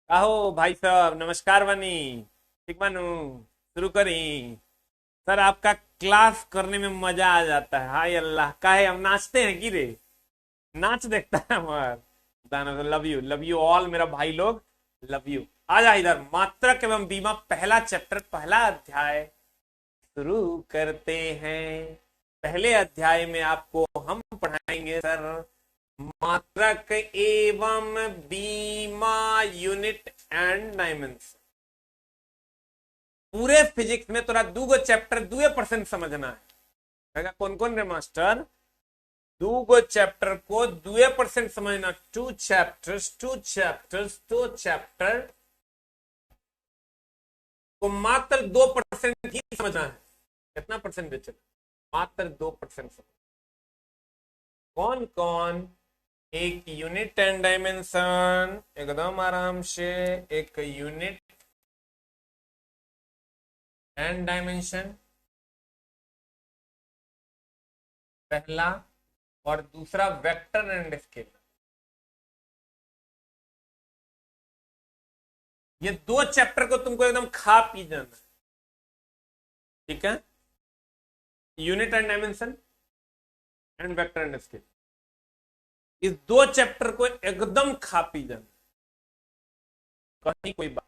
आहो भाई साहब, नमस्कार बनी। ठीक बानू। शुरू करी। सर आपका क्लास करने में मजा आ जाता है। हाय अल्लाह, काहे हम नाचते हैं कि रे? नाच देखता है हमार। लव यू ऑल मेरा भाई लोग। Love you. आजा इधर, मात्रक एवं बीमा पहला चैप्टर पहला अध्याय शुरू करते हैं। पहले अध्याय में आपको हम पढ़ाएंगे सर मात्रक एवं बीमा यूनिट एंड डायमेंशन। पूरे फिजिक्स में तोरा दूगो चैप्टर 2% समझना है। कौन कौन रे मास्टर? दूगो चैप्टर को 2% समझना। टू चैप्टर को मात्र 2% ही समझना है। कितना परसेंट बेचे? मात्र 2% समझ। कौन कौन? एक यूनिट एंड डायमेंशन, एकदम आराम से। एक यूनिट एंड डायमेंशन पहला, और दूसरा वेक्टर एंड स्केलर। ये दो चैप्टर को तुमको एकदम खा पी जाना है। ठीक है? Unit and dimension and vector and scalar, इस दो चैप्टर को एकदम खा पी जाना, कहीं कोई बात।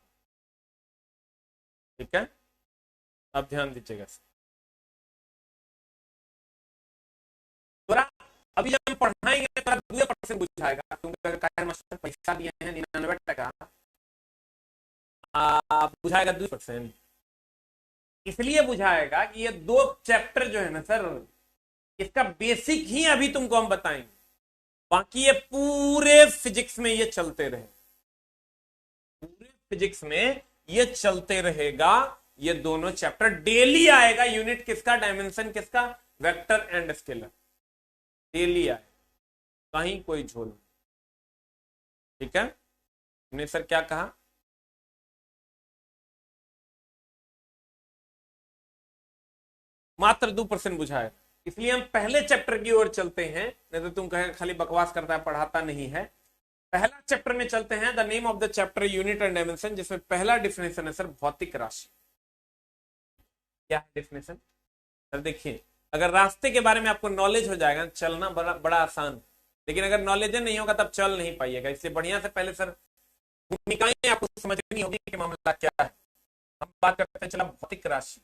ठीक है? अब ध्यान दीजिएगा। अभी हम पढ़ाएंगे तो 2% बुझाएगा, क्योंकि मास्टर पैसा दिए हैं 99 टका। बुझाएगा 2%। इसलिए बुझाएगा कि ये दो चैप्टर जो है ना सर, इसका बेसिक ही अभी तुमको हम बताएंगे। बाकी ये पूरे फिजिक्स में ये चलते रहे, पूरे फिजिक्स में ये चलते रहेगा। ये दोनों चैप्टर डेली आएगा। यूनिट किसका, डायमेंशन किसका, वेक्टर एंड स्केलर, डेली आएगा, कहीं कोई झोल नहीं। ठीक है? हमने सर क्या कहा? मात्र 2% बुझाए। इसलिए हम पहले चैप्टर की ओर चलते हैं, नहीं तो तुम कहे खाली बकवास करता है, पढ़ाता नहीं है। पहला चैप्टर में चलते हैं। The name of the chapter unit and dimension, जिसमें पहला डिफिनेशन है सर भौतिक राशि। क्या है डिफिनेशन? सर देखिए, अगर रास्ते के बारे में आपको नॉलेज हो जाएगा, चलना बड़ा बड़ा आसान। लेकिन अगर नॉलेज नहीं होगा तब चल नहीं पाइएगा। इसलिए बढ़िया से पहले सर भूमिकाएं आपको समझनी होगी कि मामला क्या है। हम बात करते हैं चला भौतिक राशि।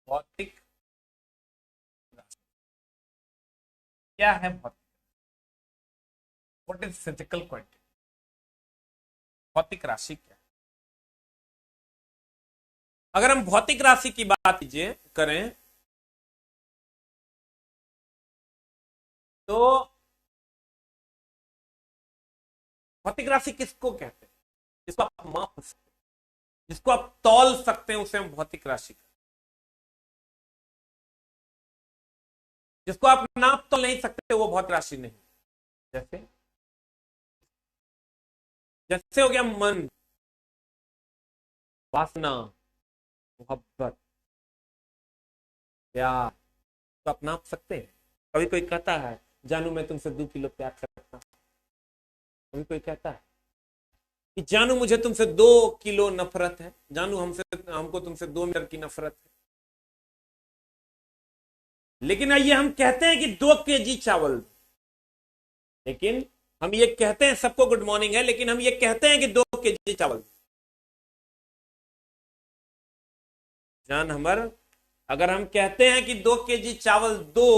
भौतिक राशि क्या है? भौतिक, व्हाट इज फिजिकल क्वांटिटी? भौतिक राशि क्या है? अगर हम भौतिक राशि की बात कीजिए करें तो भौतिक राशि किसको कहते हैं? जिसको आप माप सकते हैं, जिसको आप तौल सकते हैं, उसे हम भौतिक राशि कहते हैं। जिसको आप नाप तो नहीं सकते वो भौतिक राशि नहीं। जैसे जैसे हो गया मन, वासना, मोहब्बत, प्यार, तो आप नाप सकते हैं। कभी कोई कहता है जानू मैं तुमसे 2 किलो प्यार करता हूं। कभी कोई कहता है कि जानू मुझे तुमसे 2 किलो नफरत है। जानू हमको तुमसे 2 मीटर की नफरत है। लेकिन ये हम कहते हैं कि 2 kg चावल। लेकिन हम ये कहते हैं, सबको गुड मॉर्निंग है, लेकिन हम ये कहते हैं कि 2 kg चावल। जान हमर, अगर हम कहते हैं कि 2 kg चावल दो,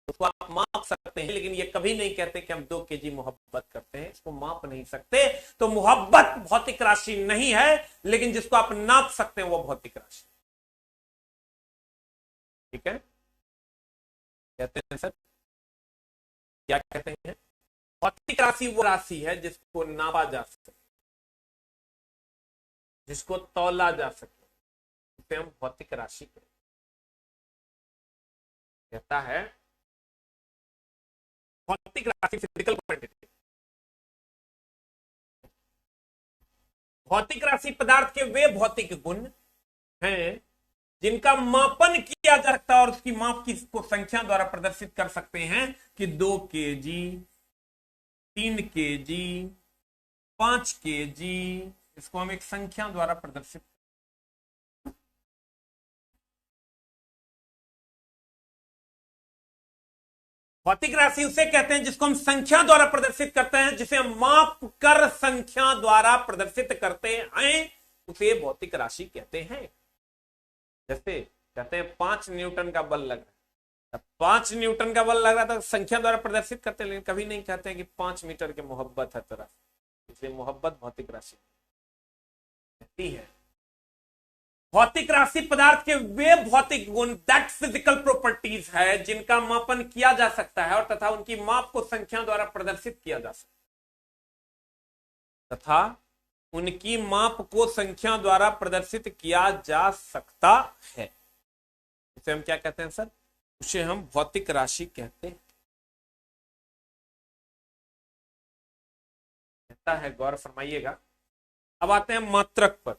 उसको आप माप सकते हैं। लेकिन ये कभी नहीं कहते कि हम 2 kg मोहब्बत करते हैं। इसको माप नहीं सकते। तो मोहब्बत भौतिक राशि नहीं है, लेकिन जिसको आप नाप सकते हैं वो भौतिक राशि। ठीक है? कहते हैं सर, क्या कहते हैं? भौतिक राशि वो राशि है जिसको नापा जा सके, जिसको तौला जा सके, उसे हम भौतिक राशि कहता है। भौतिक राशि फिजिकल क्वांटिटी। भौतिक राशि पदार्थ के वे भौतिक गुण हैं जिनका मापन किया जा सकता है, और उसकी माप की को संख्या द्वारा प्रदर्शित कर सकते हैं कि 2 kg, 3 kg, 5 kg, इसको हम एक संख्या द्वारा प्रदर्शित। भौतिक राशि उसे कहते हैं जिसको हम संख्या द्वारा प्रदर्शित करते हैं, जिसे हम माप कर संख्या द्वारा प्रदर्शित करते हैं, उसे भौतिक राशि कहते हैं। जैसे कहते हैं 5 न्यूटन का बल लग रहा है, 5 न्यूटन का बल लग रहा था, संख्या द्वारा प्रदर्शित करते हैं, लेकिन कभी नहीं कहते हैं कि 5 मीटर की मोहब्बत है तरह, इसलिए मोहब्बत भौतिक राशि कहती है। भौतिक राशि पदार्थ के वे भौतिक गुण, दैट फिजिकल प्रॉपर्टीज है, जिनका मापन किया जा सकता है और तथा उनकी माप को संख्या द्वारा प्रदर्शित किया जा सकता है, तथा उनकी माप को संख्या द्वारा प्रदर्शित किया जा सकता है। इसे हम क्या कहते हैं सर? उसे हम भौतिक राशि कहते हैं। कहता है, गौर फरमाइएगा। अब आते हैं मात्रक पर।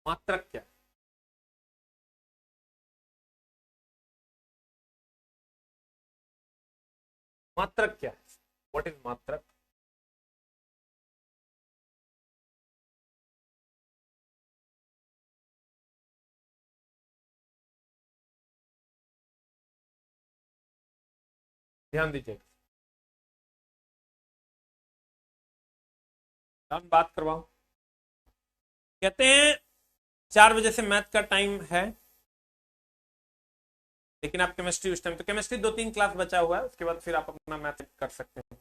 मात्रक क्या? मात्रक क्या है? व्हाट इज मात्रक? ध्यान दीजिए, बात करवाऊं। कहते हैं 4 बजे से मैथ का टाइम है, लेकिन आप केमिस्ट्री उस टाइम, तो केमिस्ट्री 2-3 क्लास बचा हुआ है, उसके बाद फिर आप अपना मैथ कर सकते हैं।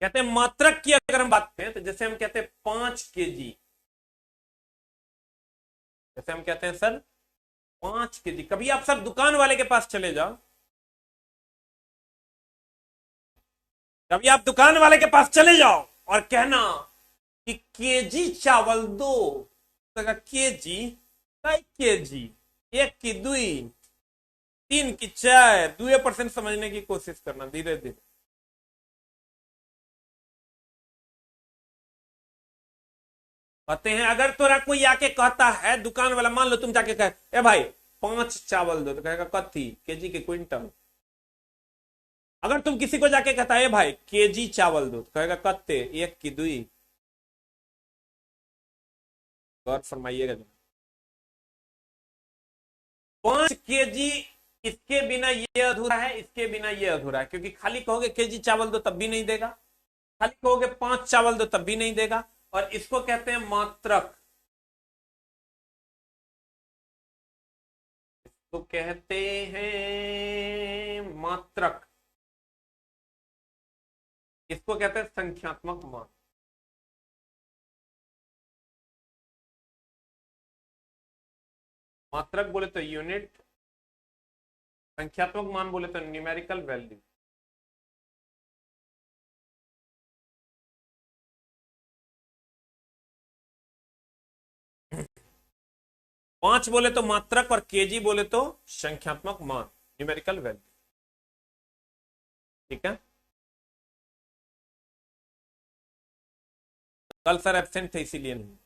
कहते हैं मात्रक की अगर हम बात करें, तो जैसे हम कहते हैं 5 kg, जैसे हम कहते हैं सर 5 kg। कभी आप सर दुकान वाले के पास चले जाओ, कभी आप दुकान वाले के पास चले जाओ और कहना कि केजी चावल दो, तो केजी, कई केजी, 1 की 2, 3 की 4, 2% समझने की कोशिश करना धीरे धीरे। कहते हैं अगर तोरा कोई आके कहता है, दुकान वाला, मान लो तुम जाके कहे, ए भाई 5 चावल दो, तो कहेगा कथी? केजी के क्विंटल। अगर तुम किसी को जाके कहता है भाई केजी चावल दो, तो कहेगा कत्ते? 1 की 2। गौर फरमाइएगा। 5 kg, इसके बिना ये अधूरा है, इसके बिना ये अधूरा है, क्योंकि खाली कहोगे केजी चावल दो तब भी नहीं देगा, खाली कहोगे 5 चावल दो तब भी नहीं देगा, और इसको कहते हैं मात्रक। इसको कहते हैं मात्रक, इसको कहते हैं संख्यात्मक मान। मात्रक बोले तो यूनिट, संख्यात्मक मान बोले तो न्यूमेरिकल वैल्यू। पांच बोले तो मात्रक और केजी बोले तो संख्यात्मक मान, न्यूमेरिकल वैल्यू। ठीक है, कल सर एब्सेंट थे इसीलिए नहीं।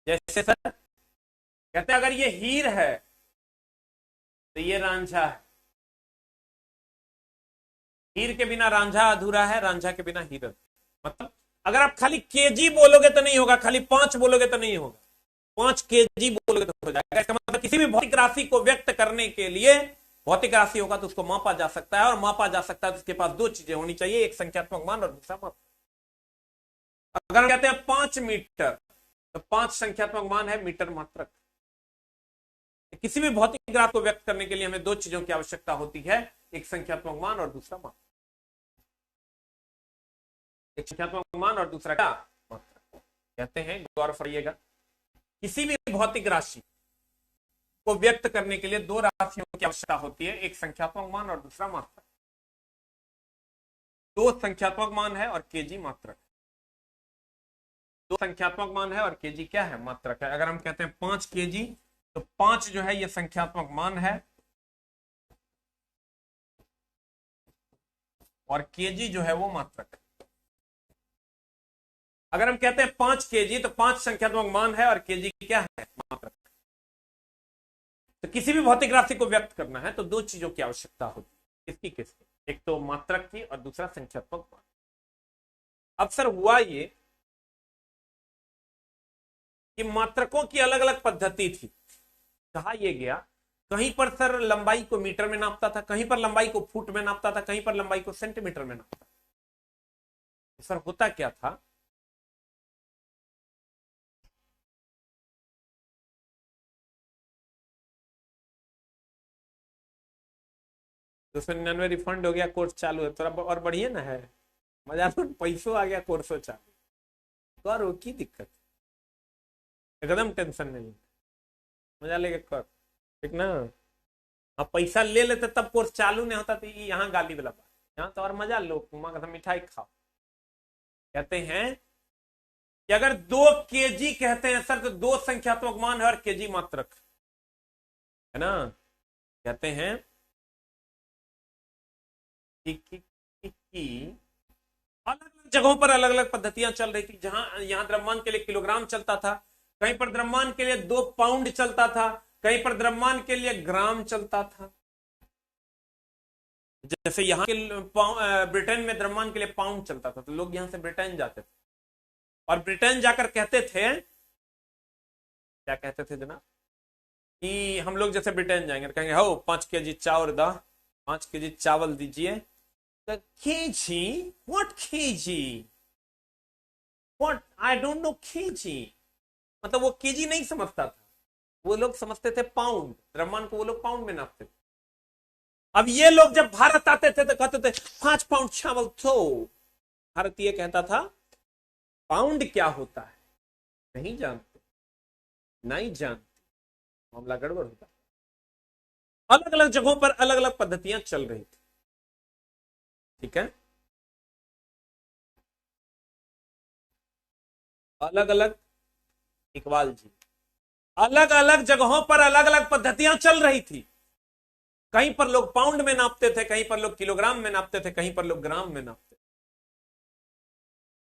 जैसे सर कहते हैं अगर ये हीर है तो ये रांझा है, हीर के बिना रांझा अधूरा है, रांझा के बिना हीर अधूरा। मतलब अगर आप खाली केजी बोलोगे तो नहीं होगा, खाली 5 बोलोगे तो नहीं होगा, 5 केजी बोलोगे तो हो जाएगा। इसका मतलब किसी भी भौतिक राशि को व्यक्त करने के लिए, भौतिक राशि होगा तो उसको मापा जा सकता है, और मापा जा सकता है तो उसके पास 2 चीजें होनी चाहिए, एक संख्यात्मक मान और दूसरा माप। अगर हम कहते हैं 5 मीटर, तो 5 संख्यात्मक मान है, मीटर मात्रक। किसी भी भौतिक ग्राफ को व्यक्त करने के लिए हमें 2 चीजों की आवश्यकता होती है, एक संख्यात्मक मान और दूसरा मात्रक। एक संख्यात्मक मान और दूसरा क्या? मात्रक। कहते हैं, गौर फरमाइएगा, किसी भी भौतिक राशि को व्यक्त करने के लिए 2 राशियों की आवश्यकता होती है, एक संख्यात्मक मान और दूसरा मात्रक। 2 संख्यात्मक मान है और केजी मात्रक। 2 संख्यात्मक मान है और केजी क्या है? मात्रक है। अगर हम कहते हैं 5 केजी, तो 5 जो है ये संख्यात्मक मान है, और केजी जो है वो मात्रक। अगर हम कहते हैं 5 केजी तो 5 संख्यात्मक मान है और केजी क्या है, मात्रक। तो किसी भी भौतिक राशि को व्यक्त करना है तो 2 चीजों की आवश्यकता होती है, किसकी किसकी, एक तो मात्रक की और दूसरा संख्यात्मक मान। अब सर हुआ ये कि मात्रकों की अलग अलग पद्धति थी। कहा यह गया, कहीं पर सर लंबाई को मीटर में नापता था, कहीं पर लंबाई को फुट में नापता था, कहीं पर लंबाई को सेंटीमीटर में नापता था। तो सर होता क्या था, 299 रिफंड हो गया, कोर्स चालू है, थोड़ा और बढ़िया ना है, मजा तो पैसों आ गया, कोर्सो चालू, करो की दिक्कत, एकदम टेंशन नहीं, मजा लेके कर, ठीक ना। अब पैसा ले लेते तब कोर्स चालू नहीं होता, तो यहाँ गाली वाला बात, यहाँ तो और मजा लो, मिठाई खाओ। कहते हैं कि अगर 2 केजी कहते हैं सर तो 2 संख्यात्मक मान है और केजी मात्रक है ना। कहते हैं कि अलग अलग जगहों पर अलग अलग पद्धतियां चल रही थी। जहां यहां द्रव्यमान के लिए किलोग्राम चलता था, कहीं पर द्रव्यमान के लिए 2 पाउंड चलता था, कहीं पर द्रव्यमान के लिए ग्राम चलता था। जैसे यहाँ के ब्रिटेन में द्रव्यमान के लिए पाउंड चलता था, तो लोग यहां से ब्रिटेन जाते थे और ब्रिटेन जाकर कहते थे, क्या कहते थे जनाब, कि हम लोग जैसे ब्रिटेन जाएंगे तो कहेंगे हो 5 केजी चावल दा, 5 केजी चावल दीजिए। तो KG, what KG, what, I don't know KG, मतलब वो केजी नहीं समझता था, वो लोग समझते थे पाउंड, द्रव्यमान को वो लोग पाउंड में नापते थे। अब ये लोग जब भारत आते थे तो कहते थे 5 पाउंड चावल, तो भारतीय कहता था पाउंड क्या होता है, नहीं जानते, नहीं जानते, मामला गड़बड़ होता। अलग अलग जगहों पर अलग अलग पद्धतियां चल रही थी, ठीक है, अलग अलग, इकबाल जी, अलग अलग जगहों पर अलग अलग पद्धतियां चल रही थी। कहीं पर लोग पाउंड में नापते थे, कहीं पर लोग किलोग्राम में नापते थे, कहीं पर लोग ग्राम में नापते थे,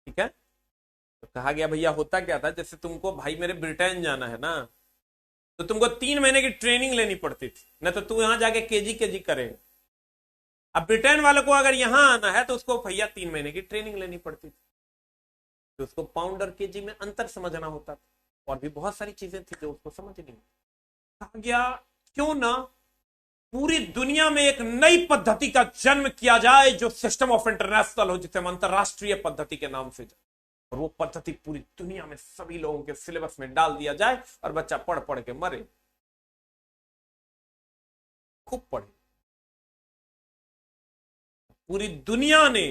ठीक है। तो कहा गया भैया होता क्या था, जैसे तुमको भाई मेरे ब्रिटेन जाना है ना, तो तुमको 3 महीने की ट्रेनिंग लेनी पड़ती थी, ना तो तू यहां जाके केजी केजी करेगा। अब ब्रिटेन वालों को अगर यहां आना है तो उसको भैया 3 महीने की ट्रेनिंग लेनी पड़ती थी, तो उसको पाउंड और केजी में अंतर समझना होता था, और भी बहुत सारी चीजें थी जो उसको समझ नहीं। कहा गया क्यों ना पूरी दुनिया में एक नई पद्धति का जन्म किया जाए जो सिस्टम ऑफ इंटरनेशनल हो, जिसे हम अंतरराष्ट्रीय पद्धति के नाम से जाए, और वो पद्धति पूरी दुनिया में सभी लोगों के सिलेबस में डाल दिया जाए और बच्चा पढ़ पढ़ के मरे, खूब पढ़े। पूरी दुनिया ने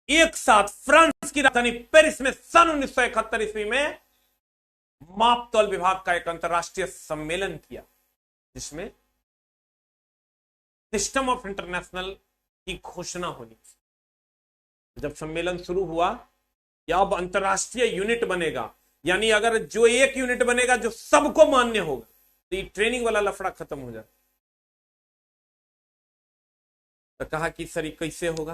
एक साथ फ्रांस की राजधानी पेरिस में सन 1971 ईस्वी में मापतौल विभाग का एक अंतरराष्ट्रीय सम्मेलन किया, जिसमें सिस्टम ऑफ इंटरनेशनल की घोषणा होनी थी। जब सम्मेलन शुरू हुआ कि अब अंतरराष्ट्रीय यूनिट बनेगा, यानी अगर जो एक यूनिट बनेगा जो सबको मान्य होगा, तो ये ट्रेनिंग वाला लफड़ा खत्म हो जाए। तो कहा कि सर कैसे होगा,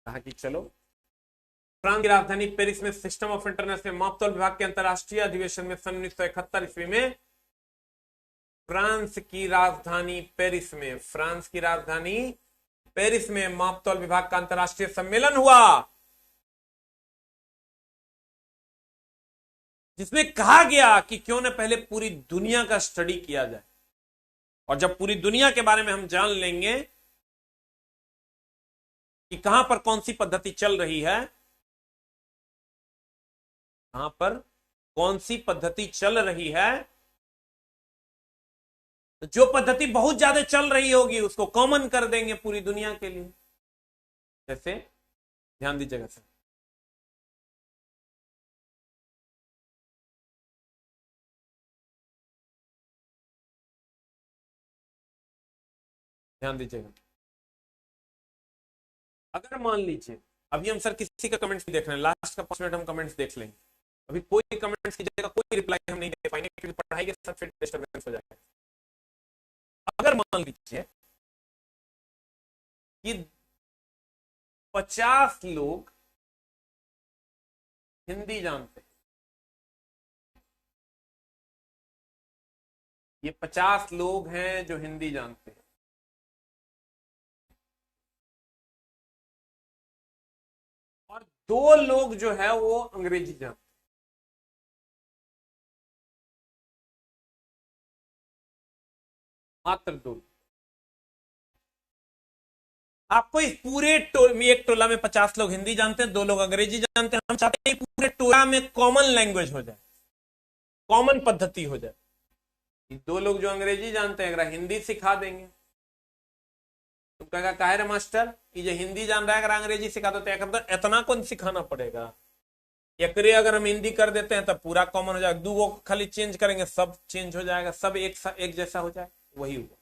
कहा कि चलो फ्रांस की राजधानी पेरिस में सिस्टम ऑफ इंटरनेशनल मापतौल विभाग के अंतरराष्ट्रीय अधिवेशन में सन 1971 ईस्वी में फ्रांस की राजधानी पेरिस में, फ्रांस की राजधानी पेरिस में मापतौल विभाग का अंतरराष्ट्रीय सम्मेलन हुआ, जिसमें कहा गया कि क्यों न पहले पूरी दुनिया का स्टडी किया जाए, और जब पूरी दुनिया के बारे में हम जान लेंगे कि कहां पर कौन सी पद्धति चल रही है, कहां पर कौन सी पद्धति चल रही है, तो जो पद्धति बहुत ज्यादा चल रही होगी उसको कॉमन कर देंगे पूरी दुनिया के लिए। जैसे ध्यान दीजिएगा सर, ध्यान दीजिएगा, अगर मान लीजिए अभी हम सर किसी का कमेंट्स नहीं देख रहे हैं, लास्ट का 5 मिनट हम कमेंट्स देख लेंगे, अभी कोई कमेंट्स की जगह कोई रिप्लाई हम नहीं दे पाएंगे क्योंकि पढ़ाई के साथ फिर डिस्टर्बेंस हो जाएगा। अगर मान लीजिए कि 50 लोग हिंदी जानते हैं, ये 50 लोग हैं जो हिंदी जानते हैं, और 2 लोग जो है वो अंग्रेजी जानते हैं, मात्र 2। आपको इस पूरे एक टोला में 50 लोग हिंदी जानते हैं, 2 लोग अंग्रेजी जानते हैं, हम चाहते हैं पूरे टोला में कॉमन लैंग्वेज हो जाए, कॉमन पद्धति हो जाए। 2 लोग जो अंग्रेजी जानते हैं अगर हिंदी सिखा देंगे, तुम कहेगा काहे रे मास्टर, ये जो हिंदी जान रहा है अगर अंग्रेजी सिखा दो तो इतना कौन सिखाना पड़ेगा, एकरे अगर हम हिंदी कर देते हैं तब पूरा कॉमन हो जाएगा, 2 खाली चेंज करेंगे सब चेंज हो जाएगा, सब एक जैसा हो जाए। वही हुआ,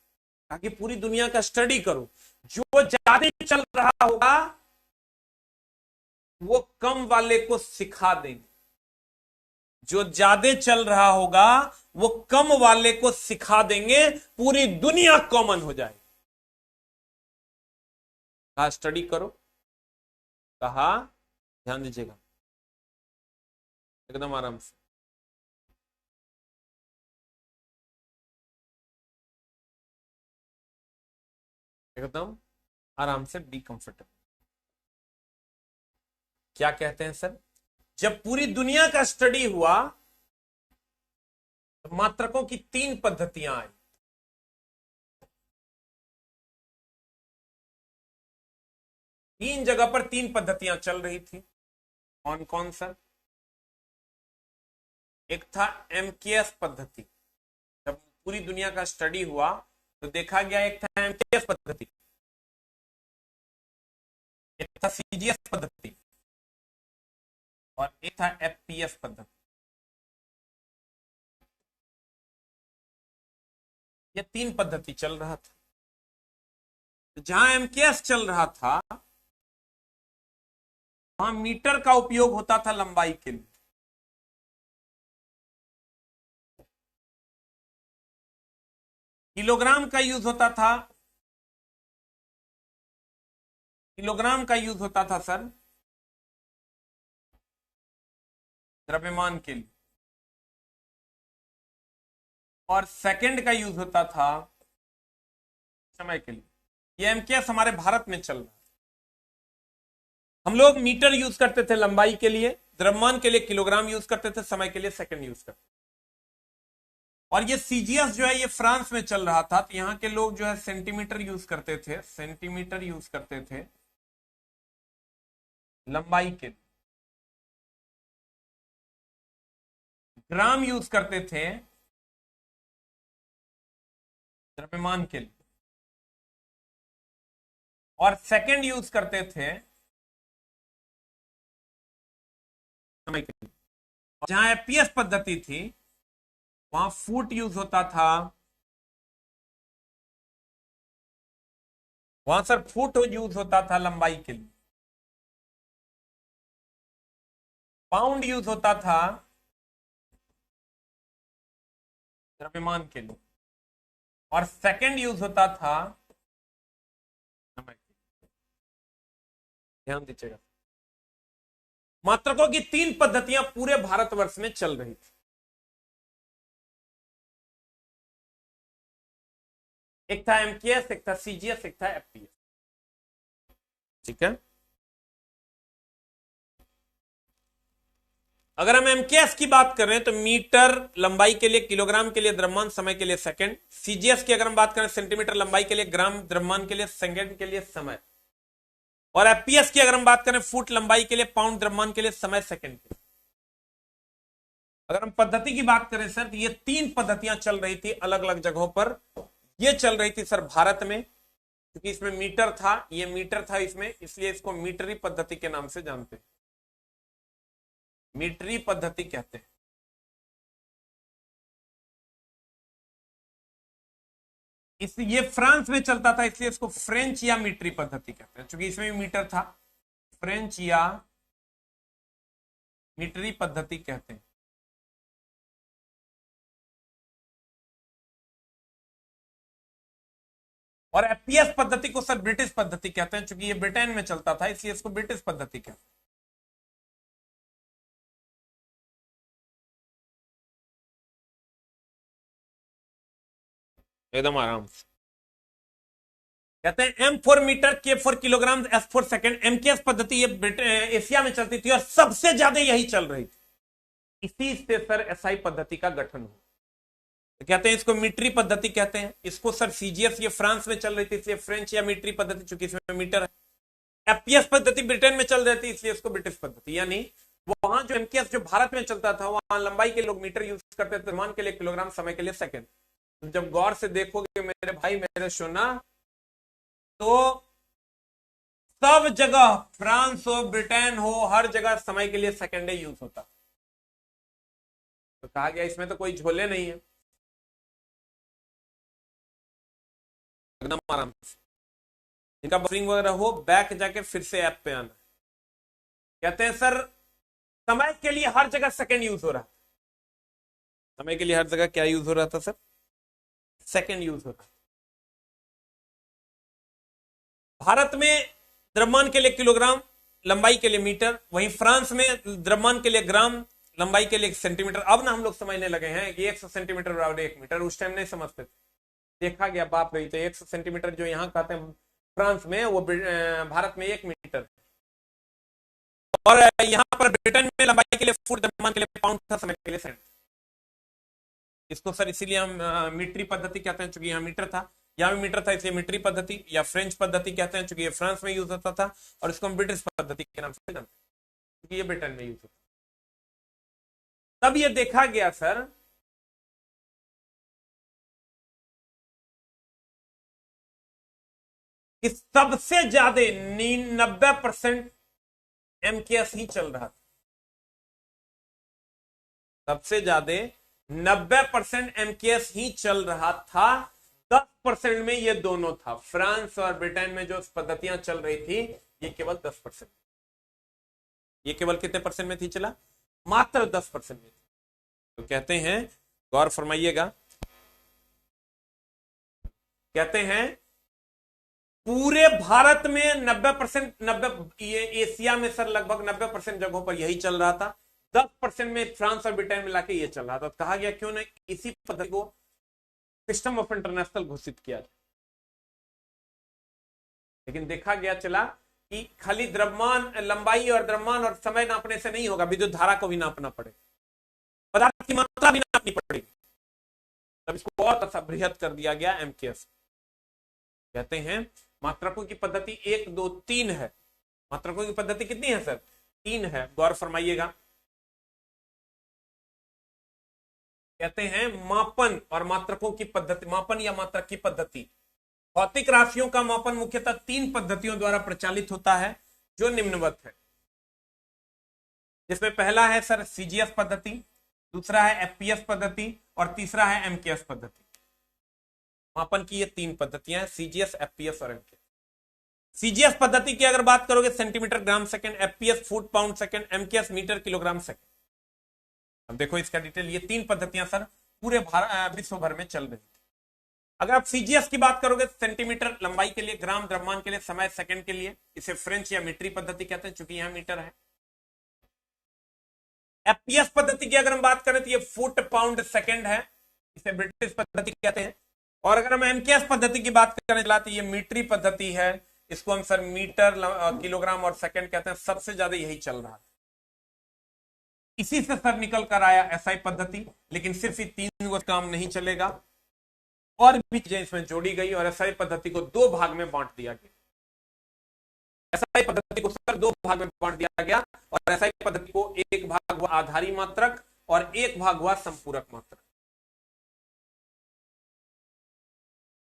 ताकि पूरी दुनिया का स्टडी करो, जो ज्यादा चल रहा होगा वो कम वाले को सिखा देंगे, जो ज्यादा चल रहा होगा वो कम वाले को सिखा देंगे, पूरी दुनिया कॉमन हो जाएगी। कहा स्टडी करो, कहा ध्यान दीजिएगा, एकदम आराम से। एकदम आराम से, बी कंफर्टेबल। क्या कहते हैं सर, जब पूरी दुनिया का स्टडी हुआ तो मात्रकों की 3 पद्धतियां आई। 3 जगह पर 3 पद्धतियां चल रही थी। कौन कौन सर? एक था एमकेएस पद्धति, जब पूरी दुनिया का स्टडी हुआ तो देखा गया, एक था एमकेएस पद्धति, एक था सीजीएस पद्धति, और एक था एफपीएस पद्धति। ये 3 पद्धति चल रहा था। जहां एमकेएस चल रहा था वहां मीटर का उपयोग होता था लंबाई के लिए, किलोग्राम का यूज होता था, किलोग्राम का यूज होता था सर द्रव्यमान के लिए, और सेकंड का यूज होता था समय के लिए। ये एमकेएस हमारे भारत में चल रहा है। हम लोग मीटर यूज करते थे लंबाई के लिए, द्रव्यमान के लिए किलोग्राम यूज करते थे, समय के लिए सेकंड यूज करते थे। और ये सीजीएस जो है ये फ्रांस में चल रहा था, तो यहां के लोग जो है सेंटीमीटर यूज करते थे, सेंटीमीटर यूज करते थे लंबाई के लिए, ग्राम यूज करते थे द्रव्यमान के लिए, और सेकंड यूज करते थे समय के लिए। जहां एफपीएस पद्धति थी वहां फुट यूज होता था, वहां सर फुट यूज होता था लंबाई के लिए, पाउंड यूज होता था द्रव्यमान के लिए, और सेकंड यूज होता था समय के लिए। ध्यान दीजिएगा, मात्रकों की 3 पद्धतियां पूरे भारतवर्ष में चल रही थी। एक था एमकेएस, एक था सीजीएस, एक था एफपीएस। ठीक है, अगर हम एमकेएस की बात कर रहे हैं तो मीटर लंबाई के लिए, किलोग्राम के लिए द्रव्यमान, समय के लिए सेकंड। सीजीएस की अगर हम बात करें सेंटीमीटर लंबाई के लिए, ग्राम द्रव्यमान के लिए, सेकंड के लिए, समय। और एफपीएस की अगर हम बात करें फुट लंबाई के लिए, पाउंड द्रव्यमान के लिए, समय सेकंड के लिए। अगर हम पद्धति की बात करें सर तो ये 3 पद्धतियां चल रही थी अलग अलग जगहों पर। ये चल रही थी सर भारत में, क्योंकि इसमें मीटर था, ये मीटर था इसमें, इसलिए इसको मीटरी पद्धति के नाम से जानते हैं, मीटरी पद्धति कहते हैं। इस ये फ्रांस में चलता था इसलिए इसको फ्रेंच या मीटरी पद्धति कहते हैं, क्योंकि इसमें भी मीटर था। फ्रेंच या मीटरी पद्धति कहते हैं। और एफपीएस पद्धति को सर ब्रिटिश पद्धति कहते हैं, क्योंकि ये ब्रिटेन में चलता था इसलिए इसको ब्रिटिश पद्धति कहते हैं। एकदम आराम से कहते हैं एम फॉर मीटर, के for kilogram, S for second. MKS पद्धति ये एशिया में चलती थी और सबसे ज्यादा यही चल रही थी। इसी से सर एसआई पद्धति का गठन हुआ। तो कहते हैं इसको मीट्री पद्धति कहते हैं। इसको सर सीजीएस ये फ्रांस में चल रही थी इसलिए फ्रेंच या मीट्री पद्धति, चूंकि इसमें मीटर है। एफपीएस पद्धति ब्रिटेन में चल रही थी इसलिए इसको ब्रिटिश पद्धति। यानी वहां जो एमकेएस जो भारत में चलता था वहां लंबाई के लोग मीटर यूज करते थे, मान के लिए किलोग्राम, समय के लिए सेकेंड। जब गौर से देखोगे मेरे भाई मेरे सोना, तो सब जगह फ्रांस हो ब्रिटेन हो हर जगह समय के लिए सेकेंड यूज होता। तो कहा गया इसमें तो कोई झोले नहीं है, एकदम आराम से। इनका बफरिंग वगैरह हो बैक जाके फिर से ऐप पे आना। कहते हैं सर समय के लिए हर जगह सेकेंड यूज हो रहा, समय के लिए हर जगह क्या यूज हो रहा था सर? सेकेंड यूज हो रहा। भारत में द्रव्यमान के लिए किलोग्राम, लंबाई के लिए मीटर, वहीं फ्रांस में द्रव्यमान के लिए ग्राम, लंबाई के लिए सेंटीमीटर। अब ना हम लोग समझने लगे हैं कि 100 सेंटीमीटर बराबर 1 मीटर, उस टाइम नहीं समझते थे। देखा गया बाप रही, तो 100 सेंटीमीटर जो यहाँ कहते हैं फ्रांस में, वो भारत में 1 मीटर। और यहाँ पर ब्रिटेन में लंबाई के लिए फुट, द्रव्यमान के लिए पाउंड था, समय के लिए सेंट। इसको सर इसीलिए हम मीट्री पद्धति कहते हैं, चूंकि यहाँ मीटर था, यहाँ भी मीटर था इसलिए मीट्री पद्धति, या फ्रेंच पद्धति कहते हैं चूंकि ये फ्रांस में यूज होता था, और इसको हम ब्रिटिश पद्धति के नाम से जानते हैं क्योंकि ये ब्रिटेन में यूज होता। तब ये देखा गया सर कि सबसे ज्यादा 90% एमकेएस ही चल रहा था। सबसे ज्यादा 90% एमकेएस ही चल रहा था। 10% में ये दोनों था। फ्रांस और ब्रिटेन में जो पद्धतियां चल रही थी ये केवल 10%। ये केवल कितने परसेंट में थी चला? मात्र 10% में थी। तो कहते हैं, गौर फरमाइएगा, कहते हैं पूरे भारत में 90%, 90 ये एशिया में सर लगभग 90% जगहों पर यही चल रहा था। 10% में फ्रांस और ब्रिटेन मिला के ये चल रहा था। तो कहा गया क्यों नहीं इसी पद्धति को सिस्टम ऑफ इंटरनेशनल घोषित किया जाए। लेकिन देखा गया चला कि खाली द्रव्यमान, लंबाई और द्रव्यमान और समय नापने से नहीं होगा, विद्युत धारा को भी नापना पड़ेगा, पदार्थ की मात्रा भी नापनी पड़ेगी। तब इसको बहुत अच्छा बृहद कर दिया गया एमकेएस। कहते हैं मात्रकों की पद्धति 1, 2, 3 है। मात्रकों की पद्धति कितनी है सर? 3 है। गौर फरमाइएगा। कहते हैं मापन और मात्रकों की पद्धति, मापन या मात्रक की पद्धति। भौतिक राशियों का मापन मुख्यतः 3 पद्धतियों द्वारा प्रचालित होता है जो निम्नवत है, जिसमें पहला है सर सीजीएस पद्धति, दूसरा है एफपीएस पद्धति और तीसरा है एमकेएस पद्धति। मापन की ये 3 पद्धतियां हैं, सीजीएस, एफपीएस और एमकेएस। सीजीएस पद्धति की अगर बात करोगे centimetre gram second, FPS foot pound second, MKS metre kilogram second. अब देखो इसका डिटेल, ये 3 पद्धतियां सर पूरे विश्व भर में चल रही थी। अगर आप सीजीएस की बात करोगे, सेंटीमीटर लंबाई के लिए, ग्राम द्रव्यमान के लिए, समय सेकंड के लिए, इसे फ्रेंच या मीट्री पद्धति कहते हैं चूंकि यहां मीटर है। एफपीएस पद्धति की अगर हम बात करें तो ये फुट पाउंड सेकंड है, इसे ब्रिटिश पद्धति कहते हैं। और अगर हम एमकेएस पद्धति की बात करें तो ये मीट्री पद्धति है, इसको हम सर मीटर, किलोग्राम और सेकंड कहते हैं। सबसे ज्यादा यही चल रहा है। इसी से सर निकल कर आया एसआई पद्धति। लेकिन सिर्फ ये 3 काम नहीं चलेगा, और भी चीजें इसमें जोड़ी गई और एसआई पद्धति को 2 भाग में बांट दिया गया। एसआई पद्धति को सर 2 भाग में बांट दिया गया, और एसआई पद्धति को एक भाग हुआ आधारी मात्रक और एक भाग हुआ संपूरक मात्रक।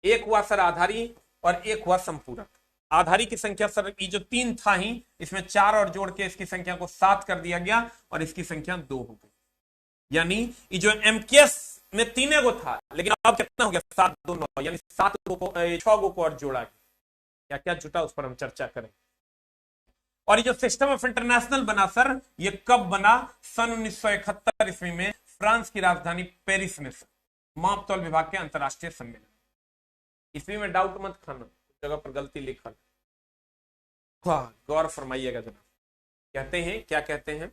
एक हुआ सर आधारी और एक हुआ संपूरक। आधारी की संख्या सर ये जो 3 था ही, इसमें 4 और जोड़ के इसकी संख्या को 7 कर दिया गया और इसकी संख्या 2 हो गई। यानी ये जो एमकेएस में 3 गो था, लेकिन अब कितना हो गया? 7, 2, 9, यानी 7 गो को 6 गो को और जोड़ा गया। क्या क्या जुटा उस पर हम चर्चा करें। और ये जो सिस्टम ऑफ इंटरनेशनल बना सर, ये कब बना? सन 1971 ईस्वी में फ्रांस की राजधानी पेरिस में माप तौल विभाग के अंतरराष्ट्रीय सम्मेलन। ईस्वी में डाउट मत खाना, जगह पर गलती लिखा। वाह, गौर फरमाइएगा जनाब। कहते हैं, क्या कहते हैं?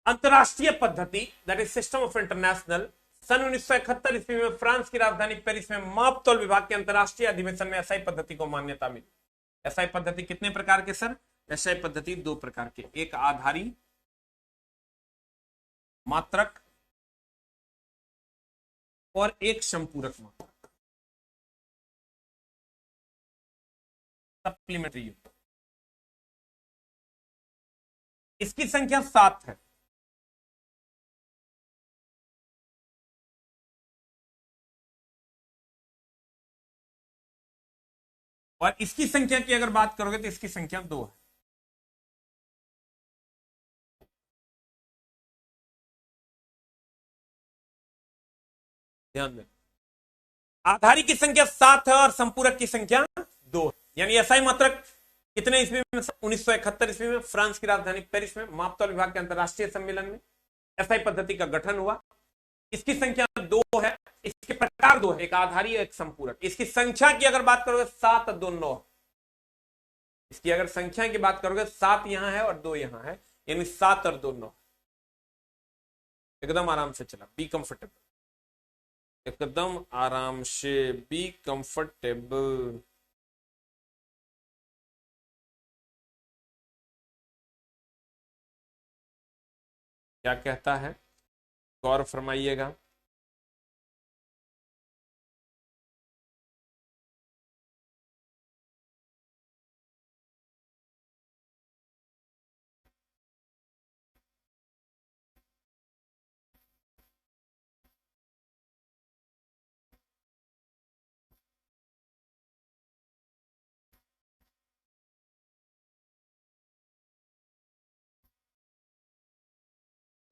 अंतरराष्ट्रीय पद्धति, that is system of international, सन 1971 ईस्वी में फ्रांस की राजधानी पेरिस में माप तौल विभाग के अंतरराष्ट्रीय अधिवेशन में एसआई पद्धति को मान्यता मिली। एसआई पद्धति कितने प्रकार के सर? एसआई पद्धति दो प्रकार के, एक आधारी मात्रक और एक संपूरक मात्रक, सप्लीमेंट्री यूनिट। इसकी संख्या 7 है। और इसकी संख्या की अगर बात करोगे तो इसकी संख्या 2 है। ध्यान दें, आधारी की संख्या 7 है और संपूरक की संख्या 2 है। यानी एसआई मात्रक कितने ईस्वी में? 1971 ईस्वी में फ्रांस की राजधानी पेरिस में मापतौल विभाग के अंतरराष्ट्रीय सम्मेलन में एसआई पद्धति का गठन हुआ। इसकी संख्या 2 है, इसके प्रकार 2 है, एक आधारी एक संपूरक। इसकी संख्या की अगर बात करोगे 7 2 9, इसकी अगर संख्या की बात करोगे 7 यहां है और 2 यहां है, यानी 7 और 2 9। एकदम आराम से चला, बी कंफर्टेबल, एकदम आराम से, बी कंफर्टेबल। क्या कहता है? गौर फरमाइएगा।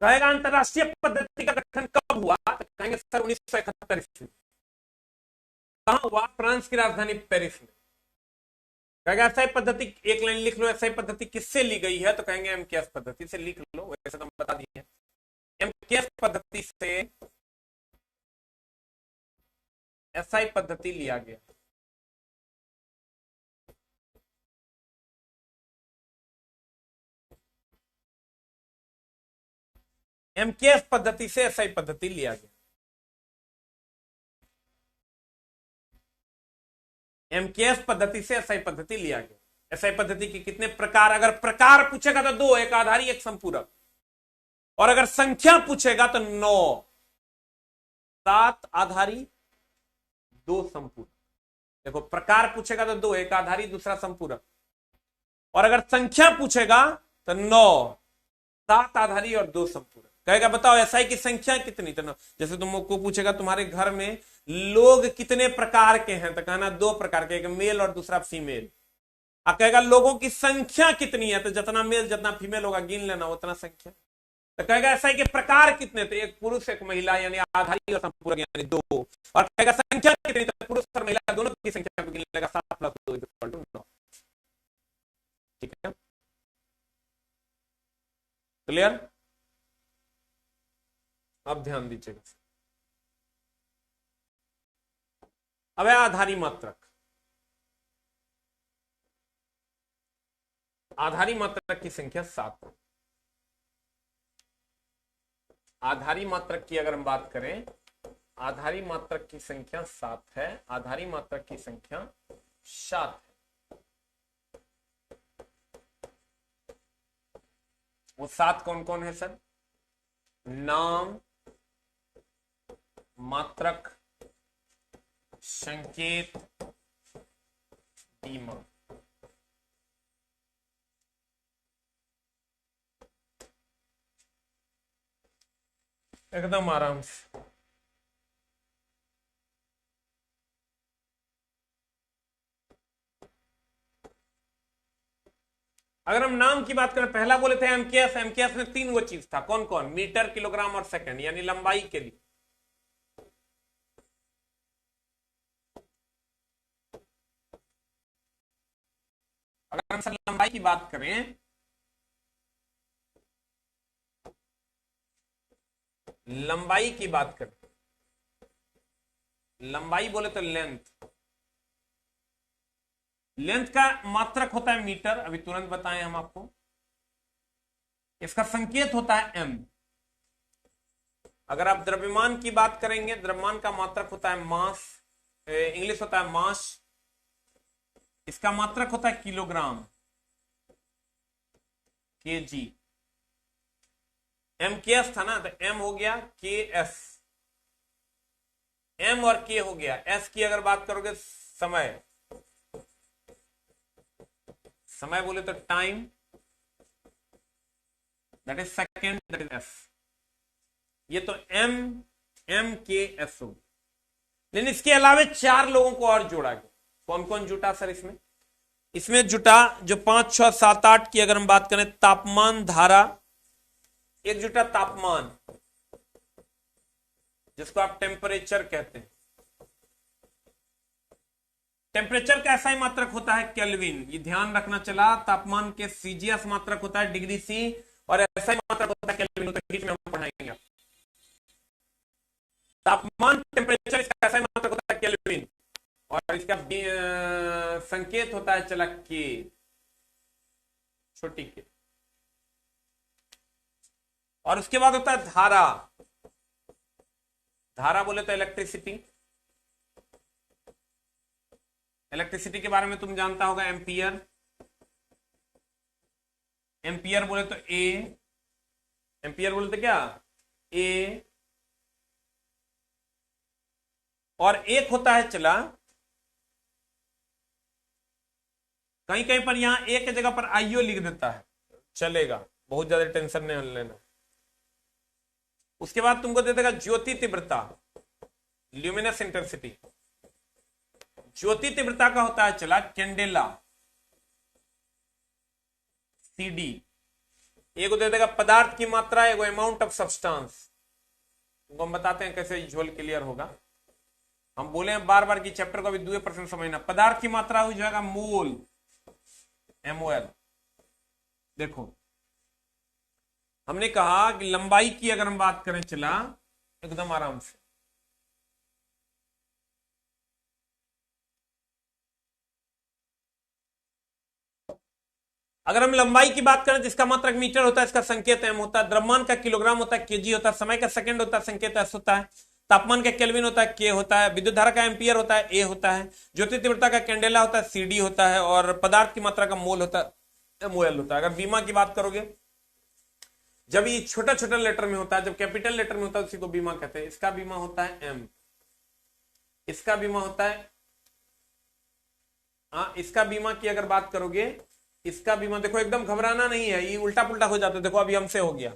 कहेगा अंतरराष्ट्रीय पद्धति का गठन कब हुआ? तो कहेंगे सर 1971 ईस्वी। कहां हुआ? फ्रांस की राजधानी पेरिस में। कहेगा एसआई पद्धति, एक लाइन लिख लो, एसआई पद्धति किससे ली गई है? तो कहेंगे एमकेएस पद्धति से। लिख लो, वैसे तो हम बता दिए, एमकेएस पद्धति से एसआई पद्धति लिया गया। एमकेएस पद्धति से एसआई पद्धति लिया गया। एमकेएस पद्धति से एसआई पद्धति लिया गया। एसआई पद्धति के कितने प्रकार? अगर प्रकार पूछेगा तो 2, एक आधारी एक संपूरक। और अगर संख्या पूछेगा तो 9, 7 आधारी 2 संपूरक। देखो, प्रकार पूछेगा तो 2, एक आधारी दूसरा संपूरक। और अगर संख्या पूछेगा तो 9, 7 आधारी और 2 संपूरक। कहेगा बताओ एसआई की संख्या कितनी? तो जैसे तुमको पूछेगा तुम्हारे घर में लोग कितने प्रकार के हैं, तो कहना 2 प्रकार के, एक मेल और दूसरा फीमेल। अब कहेगा लोगों की संख्या कितनी है? तो जितना मेल जितना फीमेल होगा गिन लेना उतना संख्या। तो कहेगा एसआई के प्रकार कितने? तो एक पुरुष एक महिला, यानी आधारी और संपूरक, यानी 2। और कहेगा संख्या कितनी? तो पुरुष और महिला दोनों की संख्या को गिन लेगा, 7 + 2 = 9। ठीक है, क्लियर? अब ध्यान दीजिएगा। अब है आधारी मात्रक। आधारी मात्रक की संख्या 7 है। आधारी मात्रक की अगर हम बात करें, आधारी मात्रक की संख्या 7 है। आधारी मात्रक की संख्या 7 है। वो 7 कौन कौन है सर? नाम, मात्रक, संकेत, बीमा। एकदम आराम से। अगर हम नाम की बात करें, पहला बोले थे एमकेएस। एमकेएस में 3 वो चीज था, कौन कौन? मीटर, किलोग्राम और सेकंड, यानी लंबाई के लिए। अगर हम सर लंबाई की बात करें लंबाई की बात करें, लंबाई बोले तो लेंथ, लेंथ का मात्रक होता है मीटर, अभी तुरंत बताएं हम आपको। इसका संकेत होता है एम। अगर आप द्रव्यमान की बात करेंगे, द्रव्यमान का मात्रक होता है मास, इंग्लिश होता है मास, इसका मात्रक होता है किलोग्राम, केजी। एम के एस था ना, तो एम हो गया के एस, एम और के हो गया। एस की अगर बात करोगे समय, समय बोले तो time, that is second, that is S. ये तो एम, एम के एस हो। लेकिन इसके अलावे 4 लोगों को और जोड़ा गया। कौन कौन जुटा सर इसमें? इसमें जुटा जो 5, 6, 7, 8 की अगर हम बात करें, तापमान, धारा, एक जुटा तापमान, जिसको आप टेम्परेचर कहते हैं। टेम्परेचर का ऐसा ही मात्रक होता है केल्विन, ये ध्यान रखना चला। तापमान के सीजीएस मात्रक होता है डिग्री सी, और ऐसा ही मात्रक होता है केल्विन, तो बीच में हम पढ़ाएंगे। तापमान टेम्परेचर इसका ऐसा ही मात्रक होता है केल्विन, और इसका संकेत होता है चला के, छोटी के। और उसके बाद होता है धारा, धारा बोले तो इलेक्ट्रिसिटी। इलेक्ट्रिसिटी के बारे में तुम जानता होगा, एम्पियर, एम्पियर बोले तो ए, एम्पियर बोले तो क्या, ए। और एक होता है चला, कहीं कहीं पर यहां ए की जगह पर आईओ लिख देता है, चलेगा, बहुत ज्यादा टेंशन नहीं लेना। उसके बाद तुमको दे देगा ज्योति तीव्रता, ल्यूमिनस इंटेंसिटी। ज्योति तीव्रता का होता है चला कैंडेला, सीडी। एगो दे देगा पदार्थ की मात्रा, एगो अमाउंट ऑफ सब्सटेंस। तुमको हम बताते हैं कैसे विजुअल क्लियर होगा। हम बोले हैं बार बार की चैप्टर को अभी 2% समझना। पदार्थ की मात्रा हो जाएगा मोल, MOL। देखो हमने कहा कि लंबाई की अगर हम बात करें चला, एकदम आराम से, अगर हम लंबाई की बात करें तो इसका मात्रक मीटर होता है, इसका संकेत एम होता है। द्रव्यमान का किलोग्राम होता है, केजी होता है। समय का सेकंड होता है, संकेत एस होता है। तापमान का केल्विन होता है, के होता है। विद्युत धारा का एम्पियर होता है, ए होता है। ज्योति तीव्रता का कैंडेला होता है, सीडी होता है। और पदार्थ की मात्रा का मोल होता है, MOL होता है। अगर बीमा की बात करोगे, जब ये छोटा छोटा लेटर में होता है, जब कैपिटल लेटर में होता है, उसी को बीमा कहते हैं। इसका बीमा होता है एम, इसका बीमा होता है, इसका बीमा की अगर बात करोगे, इसका बीमा देखो, एकदम घबराना नहीं है, ये उल्टा पुल्टा हो जाता है। देखो अभी हमसे हो गया,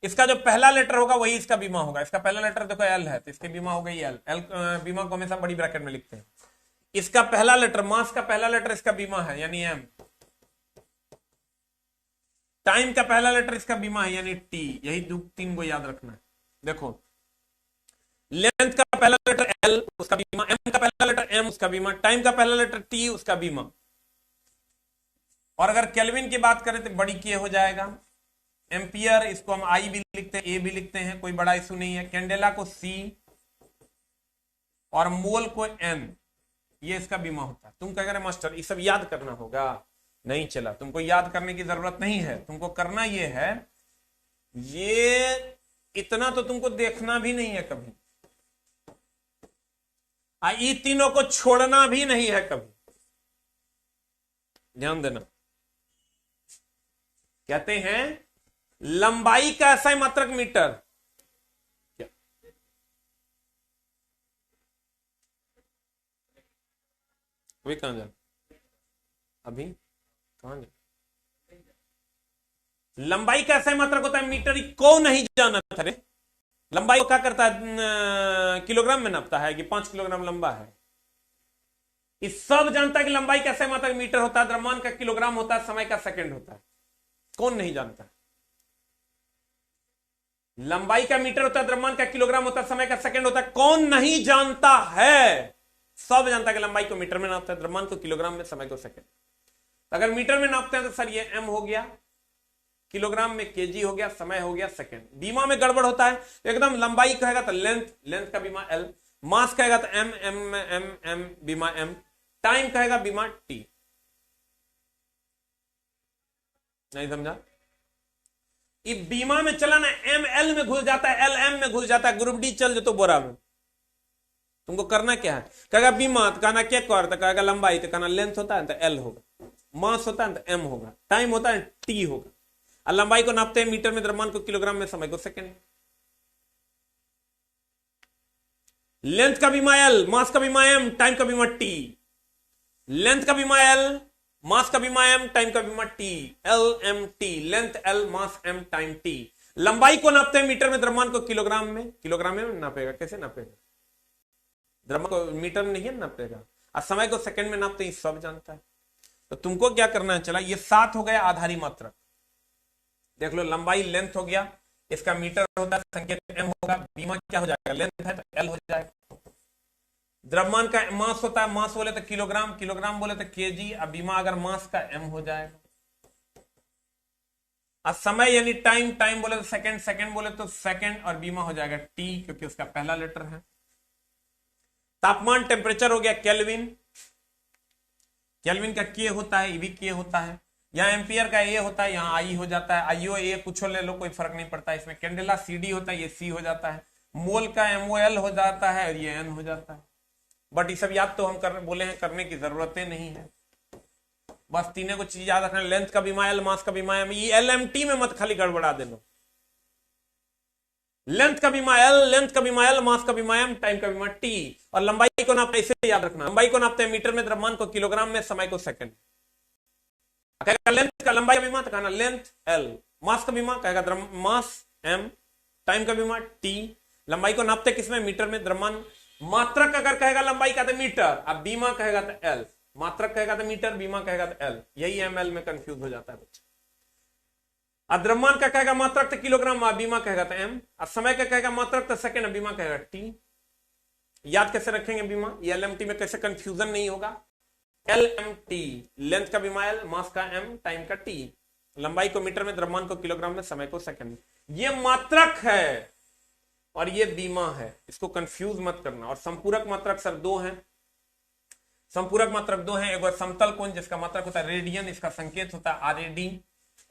इसका जो पहला लेटर होगा वही इसका बीमा होगा। इसका पहला लेटर देखो एल है, तो इसकी बीमा हो गई एल। एल बीमा को हमेशा बड़ी ब्रैकेट में लिखते हैं। इसका पहला लेटर, मास का पहला लेटर इसका बीमा है, यानी एम। टाइम का पहला लेटर इसका बीमा है, यानी टी। यही 3 को याद रखना है। देखो लेंथ का पहला लेटर एल, उसका बीमा। एम का पहला लेटर एम, उसका बीमा। टाइम का पहला लेटर टी, उसका बीमा। और अगर केल्विन की बात करें तो बड़ी के हो जाएगा। एम्पियर, इसको हम आई भी लिखते हैं, ए भी लिखते हैं, कोई बड़ा इशू नहीं है। कैंडेला को सी, और मोल को एन, ये इसका बीमा होता है। तुम कह रहे मास्टर ये सब याद करना होगा, नहीं चला, तुमको याद करने की जरूरत नहीं है। तुमको करना ये है, ये इतना तो तुमको देखना भी नहीं है कभी, ये तीनों को छोड़ना भी नहीं है कभी। ध्यान देना, कहते हैं लंबाई का ऐसा ही मात्रक मीटर। क्या अभी कहां जा, अभी कहां जा? लंबाई का ऐसा ही मात्रक होता है मीटर। को नहीं जाना था रे, लंबाई को क्या करता है, किलोग्राम में नापता है कि 5 किलोग्राम लंबा है। इस सब जानता है कि लंबाई का ऐसा ही मात्रक मीटर होता है, द्रव्यमान का किलोग्राम होता है, समय का सेकंड होता है। कौन नहीं जानता? लंबाई का मीटर होता है, द्रव्यमान का किलोग्राम होता है, समय का सेकंड होता है। कौन नहीं जानता है? सब जानता है कि लंबाई को मीटर में नापता है, द्रव्यमान को किलोग्राम में, समय को सेकंड। अगर मीटर में नापते हैं तो सर ये एम हो गया, किलोग्राम में केजी हो गया, समय हो गया सेकंड। बीमा में गड़बड़ होता है तो एकदम लंबाई कहेगा तो लेंथ, लेंथ का बीमा एल, मास कहेगा तो एम, एम एम एम बीमा एम, टाइम कहेगा बीमा टी। नहीं समझा? ये बीमा में चला ना, एम एल में घुस जाता है, एल एम में घुस जाता है, ग्रुप डी चल जो तो बोरा में। तुमको करना क्या है, कहेगा बीमा तो कहना क्या कर, तो कहेगा लंबाई तो कहना लेंथ होता है तो एल होगा, मास होता है तो एम होगा, टाइम होता है टी होगा। और लंबाई को नापते हैं मीटर में, द्रव्यमान को किलोग्राम में, समय को सेकंड। लेंथ का बीमा एल, मास का बीमा एम, टाइम का बीमा टी। लेंथ का बीमा एल, मास का बीमा एम, टाइम का बीमा T, L M T, length L, mass M, time T. लंबाई को नापते हैं मीटर में, द्रव्यमान को किलोग्राम में, किलोग्राम में नापेगा, कैसे नापेगा, द्रव्यमान को मीटर में नहीं नापेगा, और समय को सेकंड में नापते हैं, सब जानता है। तो तुमको क्या करना है, चला ये 7 हो गया आधारी मात्रक, देख लो लंबाई लेंथ हो गया, इसका मीटर होता है, संकेत एम होगा, बीमा क्या हो जाएगा, लेंथ है तो एल हो जाएगा। द्रव्यमान का मास होता है, मास बोले तो किलोग्राम, किलोग्राम बोले तो केजी, अब बीमा अगर मास का एम हो जाएगा। अब समय यानी टाइम, टाइम बोले तो सेकंड, सेकंड बोले तो सेकंड, और बीमा हो जाएगा टी क्योंकि उसका पहला लेटर है। तापमान टेम्परेचर हो गया केल्विन, केल्विन का के होता है, ये भी के होता है। यहाँ एम्पियर का ए होता है, यहाँ आई हो जाता है, आईओ ए कुछ ले लो कोई फर्क नहीं पड़ता। इसमें कैंडेला सीडी होता है, ये सी हो जाता है। मोल का एमओएल हो जाता है और ये एन हो जाता है। बट ये सब याद तो हम बोले हैं, करने की जरूरतें नहीं है, बस तीनों को चीज याद रखना। लेंथ का बीमा एल, मास का बीमा एम, ये एल एम टी में मत खाली गड़बड़ा देना। लेंथ का बीमा एल, लेंथ का बीमा एल, मास का बीमा एम, टाइम का बीमा टी। और लंबाई को नापते इसे याद रखना, लंबाई को नापते हैं मीटर में, द्रव्यमान को किलोग्राम में, समय को सेकंड। कहेगा लेंथ का, लंबाई का बीमा तो कहना लेंथ एल, मास का बीमा कहेगा मास एम, टाइम का बीमा टी। लंबाई को नापते किसमें, मीटर में, द्रव्यमान। मात्रक अगर कहेगा लंबाई का तो मीटर, अब बीमा कहेगा तो एल, मात्रक कहेगा तो मीटर, बीमा कहेगा तो एल, यही एम एल में कंफ्यूज हो जाता है बच्चा। अब द्रव्यमान का कहेगा मात्रक तो किलोग्राम, बीमा कहेगा तो एम। अब समय का कहेगा मात्रक तो सेकंड, बीमा कहेगा टी। याद कैसे रखेंगे बीमा, एल एम टी में कैसे कंफ्यूजन नहीं होगा। एल एम टी, लेंथ का बीमा एल, मास का एम, टाइम का टी। लंबाई को मीटर में, द्रव्यमान को किलोग्राम में, समय को सेकंड में। ये मात्रक है और ये बीमा है, इसको कंफ्यूज मत करना। और संपूरक मात्रक सर 2 हैं, संपूरक मात्रक 2 हैं। एक समतल कोण जिसका मात्रक होता है रेडियन, इसका संकेत होता है आरएडी।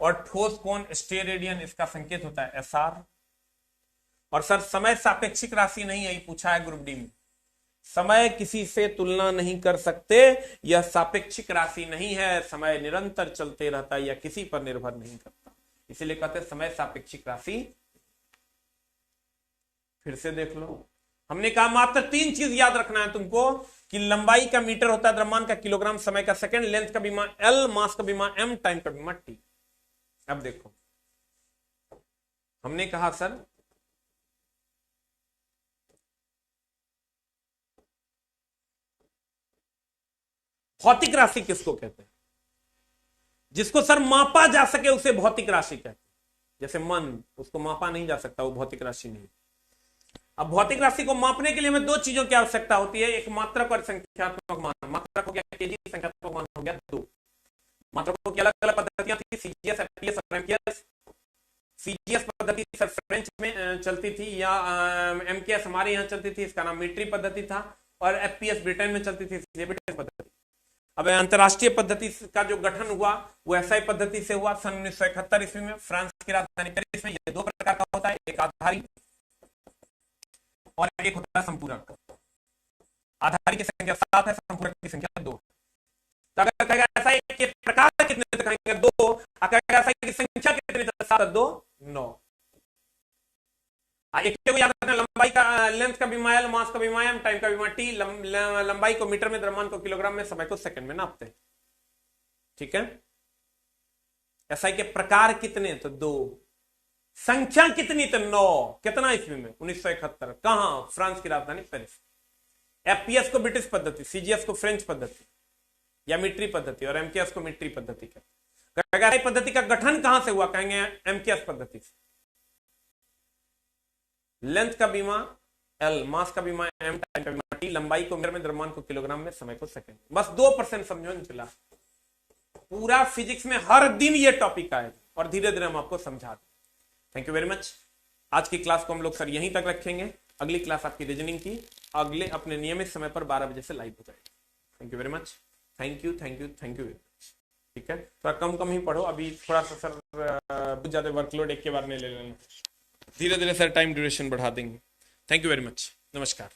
और ठोस कोण स्टेरेडियन, इसका संकेत होता है एसआर। और सर समय सापेक्षिक राशि नहीं है, पूछा है ग्रुप डी में। समय किसी से तुलना नहीं कर सकते, यह सापेक्षिक राशि नहीं है। समय निरंतर चलते रहता है या किसी पर निर्भर नहीं करता, इसीलिए कहते हैं समय सापेक्षिक राशि। फिर से देख लो, हमने कहा मात्र 3 चीज याद रखना है तुमको कि लंबाई का मीटर होता है, द्रव्यमान का किलोग्राम, समय का सेकंड, लेंथ का बीमा एल, मास का बीमा एम, टाइम का बीमा टी। अब देखो हमने कहा सर भौतिक राशि किसको कहते हैं, जिसको सर मापा जा सके उसे भौतिक राशि कहते हैं। जैसे मन, उसको मापा नहीं जा सकता, वो भौतिक राशि नहीं। अब भौतिक राशि को मापने के लिए हमें 2 चीजों की आवश्यकता होती है, एक मात्रक और संख्यात्मक मान। मात्रक हो गया केजी, संख्यात्मक मान हो गया 2। मात्रकों की अलग अलग पद्धतियां थी, सीजीएस, एफपीएस और एमकेएस। सीजीएस पद्धति सर फ्रेंच में चलती थी, या एमकेएस हमारे यहाँ चलती थी, इसका नाम मीट्री पद्धति था। और एफपीएस ब्रिटेन में चलती थी, इसलिए ब्रिटिश पद्धति। अब अंतरराष्ट्रीय पद्धति का जो गठन हुआ वो एसआई पद्धति से हुआ सन 1971 ईस्वी में, फ्रांस की राजधानी पेरिस में। ये 2 प्रकार का होता है, एक आधारी और एक होता है संपूरक। आधारी की संख्या 7 है, संपूरक की संख्या 2। तो अगर कहेगा एसआई के प्रकार कितने दिखाएंगे 2, अगर एसआई की संख्या कितनी, 7 2 9। एक को याद रखना, लंबाई का, लेंथ का बीमा एल, मास का बीमा एम, टाइम का बीमा टी। लंबाई को मीटर में, द्रव्यमान को किलोग्राम में, समय को सेकंड में नापते हैं। ठीक है। एसआई के प्रकार कितने, तो 2। संख्या कितनी, तो 9। कितना ईस्वी में, 1971। कहां, फ्रांस की राजधानी पेरिस। एफपीएस को ब्रिटिश पद्धति, सीजीएस को फ्रेंच पद्धति या मीट्री पद्धति, और एमकेएस को मीट्री पद्धति कहते हैं। पद्धति का गठन कहां से हुआ, कहेंगे एमकेएस पद्धति से। लेंथ का बीमा एल, मास का बीमा एम, टाइम का बीमा टी। लंबाई को मीटर में, द्रव्यमान को किलोग्राम में, समय को सेकंड। बस 2% समझो, चला। पूरा फिजिक्स में हर दिन ये टॉपिक आएगा। और धीरे धीरे हम आपको समझा दें। Thank you very much. आज की क्लास को हम लोग सर यहीं तक रखेंगे। अगली क्लास आपकी रीजनिंग की अगले अपने नियमित समय पर 12 बजे से लाइव हो जाएगी। Thank you very much. Thank you thank you thank you very much. ठीक है, थोड़ा कम कम ही पढ़ो, अभी थोड़ा सा सर बहुत ज्यादा वर्कलोड एक के बार नहीं ले लेना, धीरे धीरे सर टाइम ड्यूरेशन बढ़ा देंगे। Thank you very much. नमस्कार।